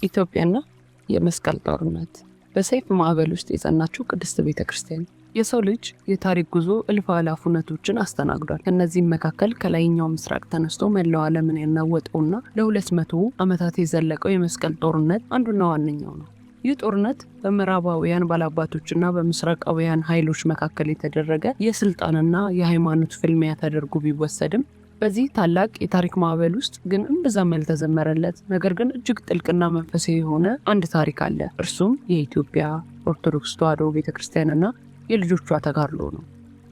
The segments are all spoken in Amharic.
ኢትዮጵያና የመስቀል ጦርነት በሰይፍ ማዕበል ውስጥ የጸናችው ቅድስት ቤተክርስቲያን። የሰው ልጅ የታሪክ ጉዞ እልፍ አእላፍ እውነቶችን አስተናግዷል። ከእነዚህም መካከል ከላይኛው ምስራቅ ተነስቶ መላው ዓለምን ያናወጠውና ለ200 ዓመታት የዘለቀው የመስቀል ጦርነት አንዱና ዋነኛው ነው። ይህ ጦርነት በምዕራባውያን ባላባቶችና በምስራቃውያን ኃይሎች መካከል የተደረገ የስልጣንና የሃይማኖት ፍልሚያ ተደርጎ ቢወሰድም በዚህ ታላቅ የታሪክ ማዕበል ውስጥ ግን እምብዛም ያልተዘመረለት ነገር ግን እጅግ ጥልቅና መንፈሳዊ የሆነ አንድ ታሪክ አለ። እርሱም የኢትዮጵያ ኦርቶዶክስ ተዋሕዶ ቤተክርስቲያንና የልጆቿ ተጋድሎ ነው።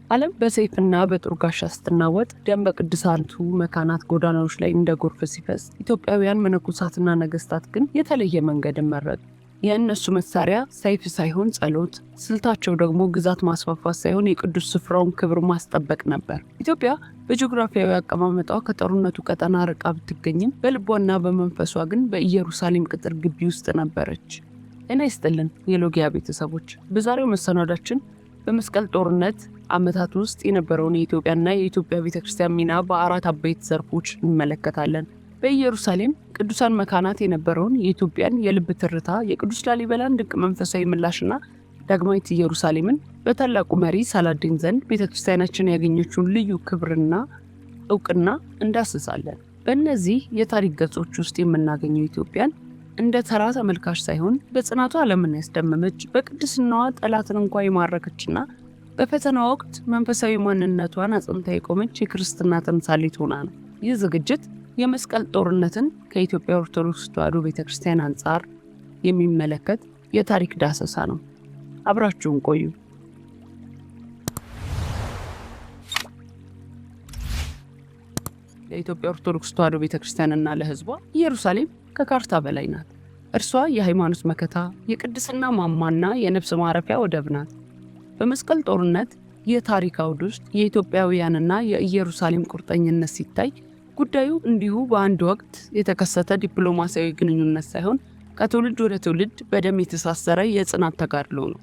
ዓለም በሰይፍና በጦር ጋሻ ስትናወጥ፣ ደም በቅዱሳቱ መካናት ጎዳናዎች ላይ እንደ ጎርፍ ሲፈስ፣ ኢትዮጵያውያን መነኮሳትና ነገስታት ግን የተለየ መንገድን መረጡ። የእነሱ መሳሪያ ሰይፍ ሳይሆን ጸሎት፣ ስልታቸው ደግሞ ግዛት ማስፋፋት ሳይሆን የቅዱስ ስፍራውን ክብር ማስጠበቅ ነበር። ኢትዮጵያ በጂኦግራፊያዊ አቀማመጧ ከጦርነቱ ቀጠና ርቃ ብትገኝም በልቧና በመንፈሷ ግን በኢየሩሳሌም ቅጥር ግቢ ውስጥ ነበረች። ጤና ይስጥልን የሎጊያ ቤተሰቦች፣ በዛሬው መሰናዳችን በመስቀል ጦርነት ዓመታት ውስጥ የነበረውን የኢትዮጵያና የኢትዮጵያ ቤተክርስቲያን ሚና በአራት አበይት ዘርፎች እንመለከታለን። በኢየሩሳሌም ቅዱሳን መካናት የነበረውን የኢትዮጵያን የልብ ትርታ፣ የቅዱስ ላሊበላን ድንቅ መንፈሳዊ ምላሽና ዳግማዊት ኢየሩሳሌምን በታላቁ መሪ ሳላዲን ዘንድ ቤተክርስቲያናችን ያገኘችውን ልዩ ክብርና እውቅና እንዳስሳለን። በእነዚህ የታሪክ ገጾች ውስጥ የምናገኘው ኢትዮጵያን እንደ ተራ ተመልካች ሳይሆን በጽናቷ ዓለምን ያስደመመች፣ በቅድስናዋ ጠላትን እንኳ የማረከችና በፈተና ወቅት መንፈሳዊ ማንነቷን አጽንታ የቆመች የክርስትና ተምሳሌት ሆና ነው። ይህ ዝግጅት የመስቀል ጦርነትን ከኢትዮጵያ ኦርቶዶክስ ተዋሕዶ ቤተክርስቲያን አንጻር የሚመለከት የታሪክ ዳሰሳ ነው። አብራችሁን ቆዩ። ለኢትዮጵያ ኦርቶዶክስ ተዋሕዶ ቤተክርስቲያንና ለሕዝቧ ኢየሩሳሌም ከካርታ በላይ ናት። እርሷ የሃይማኖት መከታ፣ የቅድስና ማማና የነፍስ ማረፊያ ወደብ ናት። በመስቀል ጦርነት የታሪክ አውድ ውስጥ የኢትዮጵያውያንና የኢየሩሳሌም ቁርጠኝነት ሲታይ ጉዳዩ እንዲሁ በአንድ ወቅት የተከሰተ ዲፕሎማሲያዊ ግንኙነት ሳይሆን ከትውልድ ወደ ትውልድ በደም የተሳሰረ የጽናት ተጋድሎ ነው።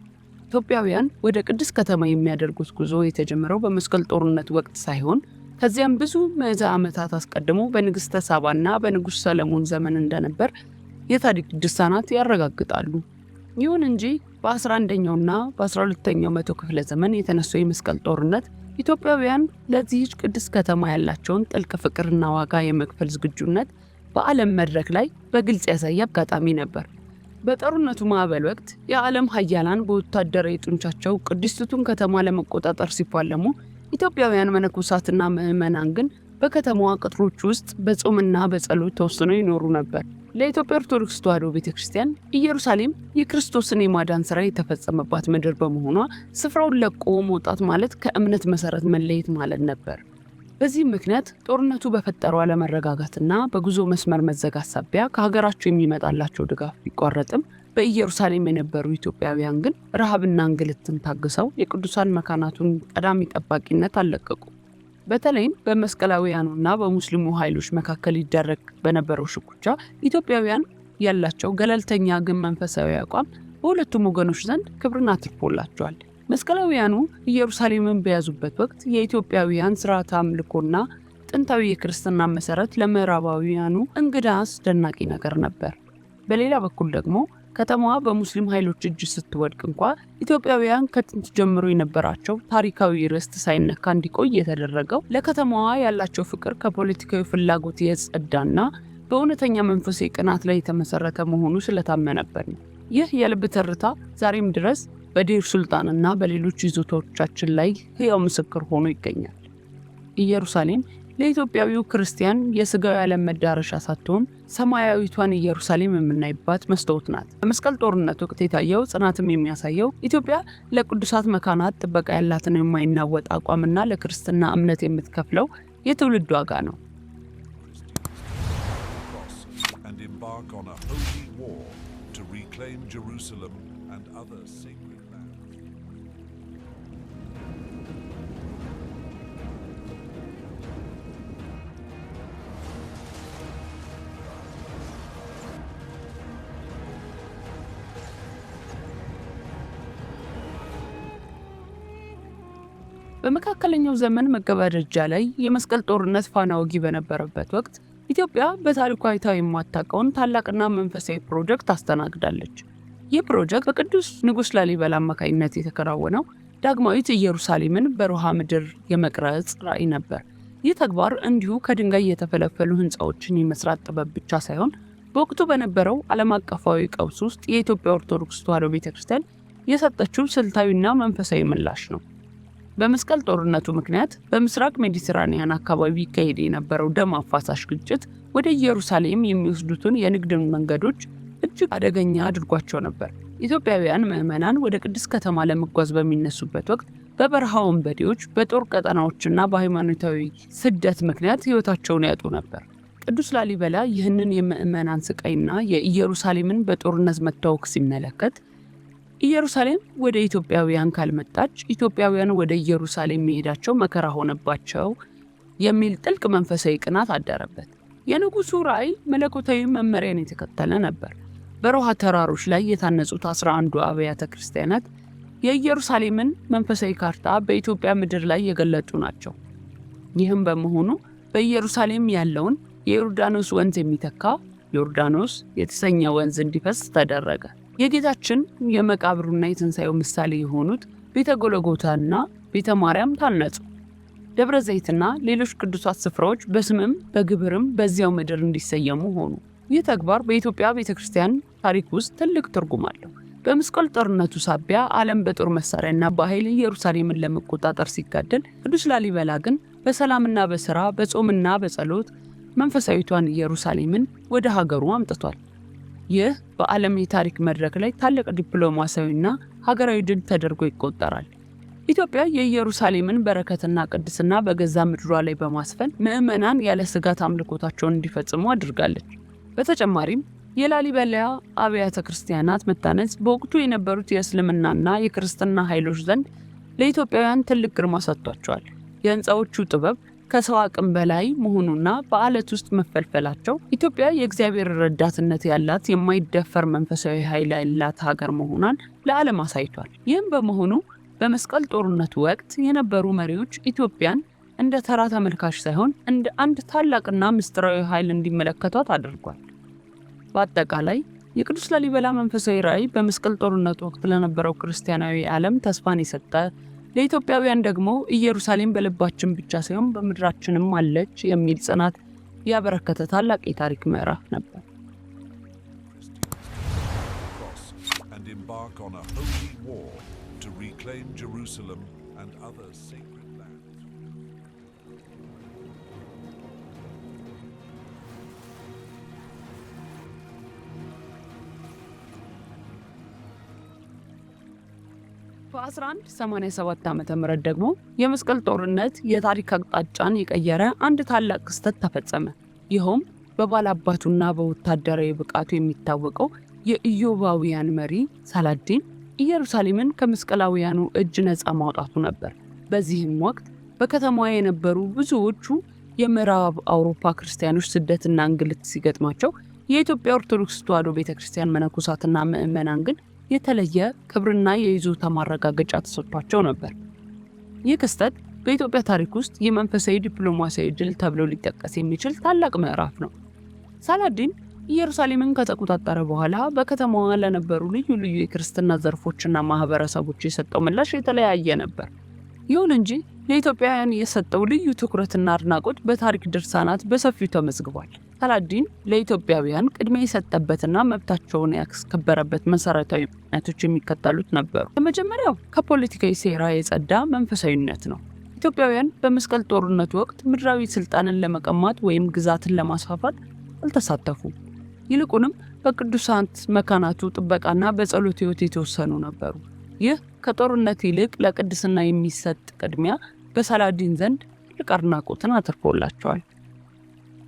ኢትዮጵያውያን ወደ ቅድስት ከተማ የሚያደርጉት ጉዞ የተጀመረው በመስቀል ጦርነት ወቅት ሳይሆን ከዚያም ብዙ ምዕተ ዓመታት አስቀድሞ በንግሥተ ሳባና በንጉሥ ሰለሞን ዘመን እንደነበር የታሪክ ድርሳናት ያረጋግጣሉ። ይሁን እንጂ በ11ኛውና በ12ኛው መቶ ክፍለ ዘመን የተነሳው የመስቀል ጦርነት ኢትዮጵያውያን ለዚህች ቅድስት ከተማ ያላቸውን ጥልቅ ፍቅርና ዋጋ የመክፈል ዝግጁነት በዓለም መድረክ ላይ በግልጽ ያሳየ አጋጣሚ ነበር። በጦርነቱ ማዕበል ወቅት የዓለም ኃያላን በወታደራዊ ጡንቻቸው ቅድስቲቱን ከተማ ለመቆጣጠር ሲፋለሙ፣ ኢትዮጵያውያን መነኮሳትና ምዕመናን ግን በከተማዋ ቅጥሮች ውስጥ በጾምና በጸሎት ተወስነው ይኖሩ ነበር። ለኢትዮጵያ ኦርቶዶክስ ተዋሕዶ ቤተክርስቲያን ኢየሩሳሌም የክርስቶስን የማዳን ሥራ የተፈጸመባት ምድር በመሆኗ ስፍራውን ለቆ መውጣት ማለት ከእምነት መሠረት መለየት ማለት ነበር። በዚህም ምክንያት ጦርነቱ በፈጠረው አለመረጋጋትና በጉዞ መስመር መዘጋት ሳቢያ ከሀገራቸው የሚመጣላቸው ድጋፍ ቢቋረጥም በኢየሩሳሌም የነበሩ ኢትዮጵያውያን ግን ረሃብና እንግልትን ታግሰው የቅዱሳን መካናቱን ቀዳሚ ጠባቂነት አልለቀቁ። በተለይም በመስቀላውያኑና በሙስሊሙ ኃይሎች መካከል ይደረግ በነበረው ሽኩቻ ኢትዮጵያውያን ያላቸው ገለልተኛ ግን መንፈሳዊ አቋም በሁለቱም ወገኖች ዘንድ ክብርን አትርፎላቸዋል። መስቀላውያኑ ኢየሩሳሌምን በያዙበት ወቅት የኢትዮጵያውያን ስርዓተ አምልኮና ጥንታዊ የክርስትና መሰረት ለምዕራባውያኑ እንግዳ አስደናቂ ነገር ነበር። በሌላ በኩል ደግሞ ከተማዋ በሙስሊም ኃይሎች እጅ ስትወድቅ እንኳ ኢትዮጵያውያን ከጥንት ጀምሮ የነበራቸው ታሪካዊ ርስት ሳይነካ እንዲቆይ የተደረገው ለከተማዋ ያላቸው ፍቅር ከፖለቲካዊ ፍላጎት የጸዳና በእውነተኛ መንፈሳዊ ቅናት ላይ የተመሰረተ መሆኑ ስለታመነበት ነው። ይህ የልብ ትርታ ዛሬም ድረስ በዴር ሱልጣንና በሌሎች ይዞታዎቻችን ላይ ሕያው ምስክር ሆኖ ይገኛል። ኢየሩሳሌም ለኢትዮጵያዊው ክርስቲያን የሥጋዊ ዓለም መዳረሻ ሳትሆን ሰማያዊቷን ኢየሩሳሌም የምናይባት መስታወት ናት። በመስቀል ጦርነት ወቅት የታየው ጽናትም የሚያሳየው ኢትዮጵያ ለቅዱሳት መካናት ጥበቃ ያላትን የማይናወጥ አቋምና ለክርስትና እምነት የምትከፍለው የትውልድ ዋጋ ነው። በመካከለኛው ዘመን መገባደጃ ላይ የመስቀል ጦርነት ፋና ወጊ በነበረበት ወቅት ኢትዮጵያ በታሪኳ አይታ የማታውቀውን ታላቅና መንፈሳዊ ፕሮጀክት አስተናግዳለች። ይህ ፕሮጀክት በቅዱስ ንጉሥ ላሊበላ አማካኝነት የተከናወነው ዳግማዊት ኢየሩሳሌምን በሮሃ ምድር የመቅረጽ ራዕይ ነበር። ይህ ተግባር እንዲሁ ከድንጋይ የተፈለፈሉ ሕንፃዎችን የመስራት ጥበብ ብቻ ሳይሆን በወቅቱ በነበረው ዓለም አቀፋዊ ቀውስ ውስጥ የኢትዮጵያ ኦርቶዶክስ ተዋሕዶ ቤተክርስቲያን የሰጠችው ስልታዊና መንፈሳዊ ምላሽ ነው። በመስቀል ጦርነቱ ምክንያት በምስራቅ ሜዲትራኒያን አካባቢ ይካሄድ የነበረው ደም አፋሳሽ ግጭት ወደ ኢየሩሳሌም የሚወስዱትን የንግድ መንገዶች እጅግ አደገኛ አድርጓቸው ነበር። ኢትዮጵያውያን ምዕመናን ወደ ቅድስት ከተማ ለመጓዝ በሚነሱበት ወቅት በበረሃ ወንበዴዎች፣ በጦር ቀጠናዎችና በሃይማኖታዊ ስደት ምክንያት ሕይወታቸውን ያጡ ነበር። ቅዱስ ላሊበላ ይህንን የምዕመናን ስቃይና የኢየሩሳሌምን በጦርነት መታወክ ሲመለከት ኢየሩሳሌም ወደ ኢትዮጵያውያን ካልመጣች ኢትዮጵያውያን ወደ ኢየሩሳሌም መሄዳቸው መከራ ሆነባቸው የሚል ጥልቅ መንፈሳዊ ቅናት አደረበት። የንጉሱ ራዕይ መለኮታዊ መመሪያን የተከተለ ነበር። በሮሃ ተራሮች ላይ የታነጹት 11ዱ አብያተ ክርስቲያናት የኢየሩሳሌምን መንፈሳዊ ካርታ በኢትዮጵያ ምድር ላይ የገለጡ ናቸው። ይህም በመሆኑ በኢየሩሳሌም ያለውን የዮርዳኖስ ወንዝ የሚተካ ዮርዳኖስ የተሰኘ ወንዝ እንዲፈስ ተደረገ። የጌታችን የመቃብሩና የትንሣኤው ምሳሌ የሆኑት ቤተ ጎልጎታና ቤተ ማርያም ታነጹ። ደብረ ዘይትና ሌሎች ቅዱሳት ስፍራዎች በስምም በግብርም በዚያው ምድር እንዲሰየሙ ሆኑ። ይህ ተግባር በኢትዮጵያ ቤተክርስቲያን ታሪክ ውስጥ ትልቅ ትርጉም አለው። በመስቀል ጦርነቱ ሳቢያ ዓለም በጦር መሳሪያና በኃይል ኢየሩሳሌምን ለመቆጣጠር ሲጋደል፣ ቅዱስ ላሊበላ ግን በሰላምና በሥራ በጾምና በጸሎት መንፈሳዊቷን ኢየሩሳሌምን ወደ ሀገሩ አምጥቷል። ይህ በዓለም የታሪክ መድረክ ላይ ታላቅ ዲፕሎማሲያዊና ሀገራዊ ድል ተደርጎ ይቆጠራል። ኢትዮጵያ የኢየሩሳሌምን በረከትና ቅድስና በገዛ ምድሯ ላይ በማስፈን ምዕመናን ያለ ስጋት አምልኮታቸውን እንዲፈጽሙ አድርጋለች። በተጨማሪም የላሊበላ አብያተ ክርስቲያናት መታነጽ በወቅቱ የነበሩት የእስልምናና የክርስትና ኃይሎች ዘንድ ለኢትዮጵያውያን ትልቅ ግርማ ሰጥቷቸዋል። የህንፃዎቹ ጥበብ ከሰው አቅም በላይ መሆኑና በዓለት ውስጥ መፈልፈላቸው ኢትዮጵያ የእግዚአብሔር ረዳትነት ያላት የማይደፈር መንፈሳዊ ኃይል ያላት ሀገር መሆኗን ለዓለም አሳይቷል። ይህም በመሆኑ በመስቀል ጦርነቱ ወቅት የነበሩ መሪዎች ኢትዮጵያን እንደ ተራ ተመልካች ሳይሆን እንደ አንድ ታላቅና ምስጢራዊ ኃይል እንዲመለከቷት አድርጓል። በአጠቃላይ የቅዱስ ላሊበላ መንፈሳዊ ራዕይ በመስቀል ጦርነቱ ወቅት ለነበረው ክርስቲያናዊ ዓለም ተስፋን የሰጠ፣ ለኢትዮጵያውያን ደግሞ ኢየሩሳሌም በልባችን ብቻ ሳይሆን በምድራችንም አለች የሚል ጽናት ያበረከተ ታላቅ የታሪክ ምዕራፍ ነበር። በ1187 ዓ.ም ደግሞ የመስቀል ጦርነት የታሪክ አቅጣጫን የቀየረ አንድ ታላቅ ክስተት ተፈጸመ። ይኸውም በባላባቱና በወታደራዊ ብቃቱ የሚታወቀው የኢዮባውያን መሪ ሳላዲን ኢየሩሳሌምን ከመስቀላውያኑ እጅ ነፃ ማውጣቱ ነበር። በዚህም ወቅት በከተማዋ የነበሩ ብዙዎቹ የምዕራብ አውሮፓ ክርስቲያኖች ስደትና እንግልት ሲገጥማቸው፣ የኢትዮጵያ ኦርቶዶክስ ተዋሕዶ ቤተክርስቲያን መነኮሳትና ምዕመናን ግን የተለየ ክብርና የይዞታ ማረጋገጫ ተሰጥቷቸው ነበር። ይህ ክስተት በኢትዮጵያ ታሪክ ውስጥ የመንፈሳዊ ዲፕሎማሲያዊ ድል ተብሎ ሊጠቀስ የሚችል ታላቅ ምዕራፍ ነው። ሳላዲን ኢየሩሳሌምን ከተቆጣጠረ በኋላ በከተማዋ ለነበሩ ልዩ ልዩ የክርስትና ዘርፎችና ማህበረሰቦች የሰጠው ምላሽ የተለያየ ነበር። ይሁን እንጂ ለኢትዮጵያውያን የሰጠው ልዩ ትኩረትና አድናቆት በታሪክ ድርሳናት በሰፊው ተመዝግቧል። ሳላዲን ለኢትዮጵያውያን ቅድሚያ የሰጠበትና መብታቸውን ያስከበረበት መሰረታዊ ምክንያቶች የሚከተሉት ነበሩ። የመጀመሪያው ከፖለቲካዊ ሴራ የጸዳ መንፈሳዊነት ነው። ኢትዮጵያውያን በመስቀል ጦርነቱ ወቅት ምድራዊ ስልጣንን ለመቀማት ወይም ግዛትን ለማስፋፋት አልተሳተፉም። ይልቁንም በቅዱሳት መካናቱ ጥበቃና በጸሎት ሕይወት የተወሰኑ ነበሩ። ይህ ከጦርነት ይልቅ ለቅድስና የሚሰጥ ቅድሚያ በሳላዲን ዘንድ ትልቅ አድናቆትን አትርፎላቸዋል።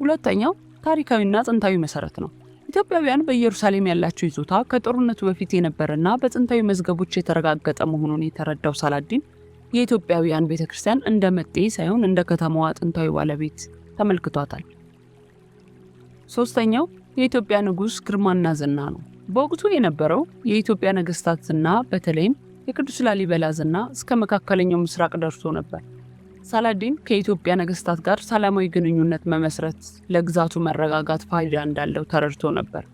ሁለተኛው ታሪካዊና ጥንታዊ መሰረት ነው። ኢትዮጵያውያን በኢየሩሳሌም ያላቸው ይዞታ ከጦርነቱ በፊት የነበረና በጥንታዊ መዝገቦች የተረጋገጠ መሆኑን የተረዳው ሳላዲን የኢትዮጵያውያን ቤተክርስቲያን እንደ መጤ ሳይሆን እንደ ከተማዋ ጥንታዊ ባለቤት ተመልክቷታል። ሶስተኛው የኢትዮጵያ ንጉሥ ግርማና ዝና ነው። በወቅቱ የነበረው የኢትዮጵያ ነገስታት ዝና፣ በተለይም የቅዱስ ላሊበላ ዝና እስከ መካከለኛው ምስራቅ ደርሶ ነበር። ሳላዲን ከኢትዮጵያ ነገስታት ጋር ሰላማዊ ግንኙነት መመስረት ለግዛቱ መረጋጋት ፋይዳ እንዳለው ተረድቶ ነበር።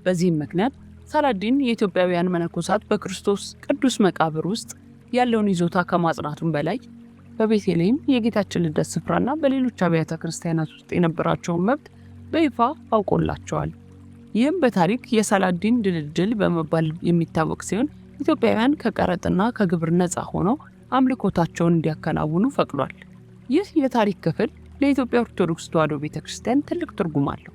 በዚህም ምክንያት ሳላዲን የኢትዮጵያውያን መነኮሳት በክርስቶስ ቅዱስ መቃብር ውስጥ ያለውን ይዞታ ከማጽናቱም በላይ በቤተልሔም የጌታችን ልደት ስፍራና በሌሎች አብያተ ክርስቲያናት ውስጥ የነበራቸውን መብት በይፋ አውቆላቸዋል። ይህም በታሪክ የሳላዲን ድልድል በመባል የሚታወቅ ሲሆን ኢትዮጵያውያን ከቀረጥና ከግብር ነፃ ሆነው አምልኮታቸውን እንዲያከናውኑ ፈቅዷል። ይህ የታሪክ ክፍል ለኢትዮጵያ ኦርቶዶክስ ተዋሕዶ ቤተክርስቲያን ትልቅ ትርጉም አለው።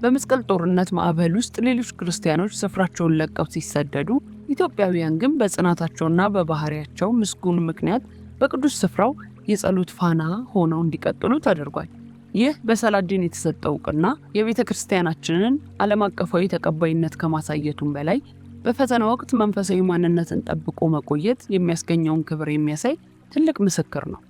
በመስቀል ጦርነት ማዕበል ውስጥ ሌሎች ክርስቲያኖች ስፍራቸውን ለቀው ሲሰደዱ፣ ኢትዮጵያውያን ግን በጽናታቸውና በባህሪያቸው ምስጉን ምክንያት በቅዱስ ስፍራው የጸሎት ፋና ሆነው እንዲቀጥሉ ተደርጓል። ይህ በሳላዲን የተሰጠው ዕውቅና የቤተ ክርስቲያናችንን ዓለም አቀፋዊ ተቀባይነት ከማሳየቱም በላይ በፈተና ወቅት መንፈሳዊ ማንነትን ጠብቆ መቆየት የሚያስገኘውን ክብር የሚያሳይ ትልቅ ምስክር ነው።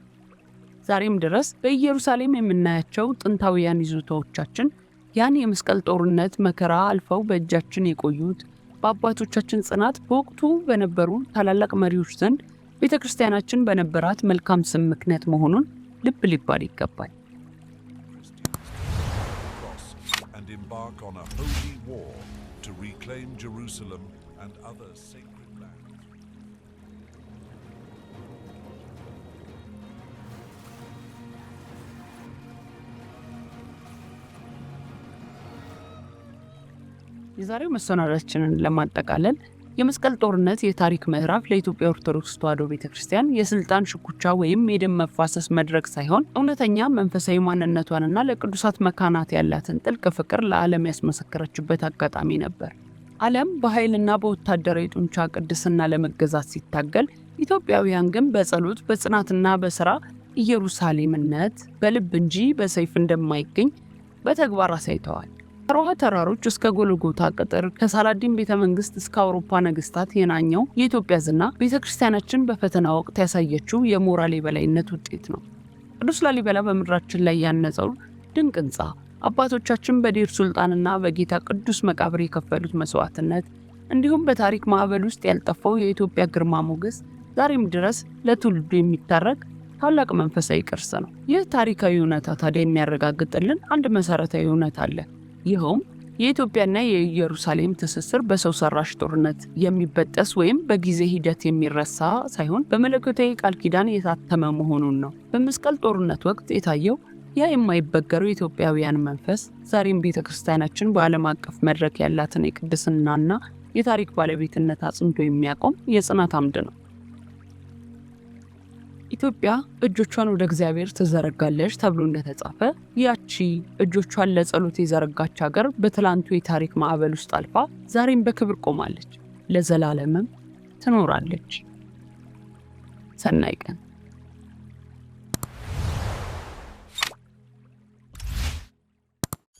ዛሬም ድረስ በኢየሩሳሌም የምናያቸው ጥንታዊያን ይዞታዎቻችን ያን የመስቀል ጦርነት መከራ አልፈው በእጃችን የቆዩት በአባቶቻችን ጽናት በወቅቱ በነበሩ ታላላቅ መሪዎች ዘንድ ቤተ ክርስቲያናችን በነበራት መልካም ስም ምክንያት መሆኑን ልብ ሊባል ይገባል። Embark on a holy war to reclaim Jerusalem and other sacred lands. የዛሬው መሰናዷችንን ለማጠቃለል የመስቀል ጦርነት የታሪክ ምዕራፍ ለኢትዮጵያ ኦርቶዶክስ ተዋሕዶ ቤተክርስቲያን የስልጣን ሽኩቻ ወይም የደም መፋሰስ መድረክ ሳይሆን እውነተኛ መንፈሳዊ ማንነቷንና ለቅዱሳት መካናት ያላትን ጥልቅ ፍቅር ለዓለም ያስመሰከረችበት አጋጣሚ ነበር። ዓለም በኃይልና በወታደራዊ ጡንቻ ቅድስና ለመገዛት ሲታገል፣ ኢትዮጵያውያን ግን በጸሎት በጽናትና በሥራ ኢየሩሳሌምነት በልብ እንጂ በሰይፍ እንደማይገኝ በተግባር አሳይተዋል። ከሮሃ ተራሮች እስከ ጎልጎታ ቅጥር፣ ከሳላዲን ቤተ መንግስት እስከ አውሮፓ ነገስታት የናኘው የኢትዮጵያ ዝና ቤተክርስቲያናችን በፈተና ወቅት ያሳየችው የሞራል የበላይነት ውጤት ነው። ቅዱስ ላሊበላ በምድራችን ላይ ያነጸው ድንቅ ሕንፃ፣ አባቶቻችን በዴር ሱልጣንና በጌታ ቅዱስ መቃብር የከፈሉት መስዋዕትነት፣ እንዲሁም በታሪክ ማዕበል ውስጥ ያልጠፋው የኢትዮጵያ ግርማ ሞገስ ዛሬም ድረስ ለትውልዱ የሚታረቅ ታላቅ መንፈሳዊ ቅርስ ነው። ይህ ታሪካዊ እውነታ ታዲያ የሚያረጋግጥልን አንድ መሰረታዊ እውነት አለ። ይኸውም የኢትዮጵያና የኢየሩሳሌም ትስስር በሰው ሰራሽ ጦርነት የሚበጠስ ወይም በጊዜ ሂደት የሚረሳ ሳይሆን በመለኮታዊ ቃል ኪዳን የታተመ መሆኑን ነው። በመስቀል ጦርነት ወቅት የታየው ያ የማይበገረው የኢትዮጵያውያን መንፈስ ዛሬም ቤተክርስቲያናችን በዓለም አቀፍ መድረክ ያላትን የቅድስናና የታሪክ ባለቤትነት አጽንቶ የሚያቆም የጽናት አምድ ነው። ኢትዮጵያ እጆቿን ወደ እግዚአብሔር ትዘረጋለች ተብሎ እንደተጻፈ ያቺ እጆቿን ለጸሎት የዘረጋች ሀገር በትላንቱ የታሪክ ማዕበል ውስጥ አልፋ ዛሬም በክብር ቆማለች፣ ለዘላለምም ትኖራለች። ሰናይ ቀን።